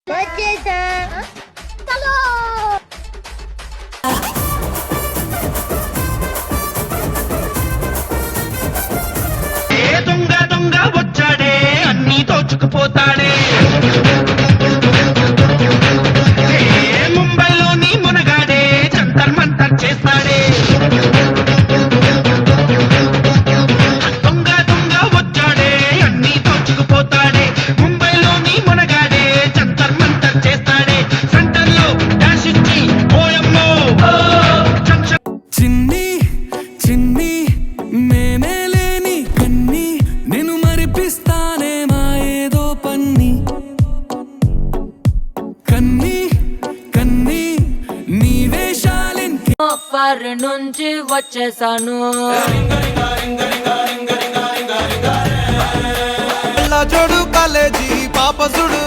వచ్చేసా దొంగ దొంగ వచ్చాడే అన్ని దోచుకుపోతాడే ముంబైలోని మునగాడే జంతర్ మంతర్ చేస్తాడే దొంగ దొంగ వచ్చాడే అన్ని దోచుకుపోతాడే ముంబైలోని మునగాడే జంతర్ మంతర్ చేస్తాడే సెంటర్లో డాష్ ఇచ్చి ఓయమ్మో చిన్ని చిన్ని మేనే లేని కన్ని నేను మరిపిస్తానే మా ఏదో పన్ని కన్ని కన్ని నీ వేషాలింకి ఆఫర్ నుంచి వచ్చేసాను చూడు కాలేజీ పాప చూడు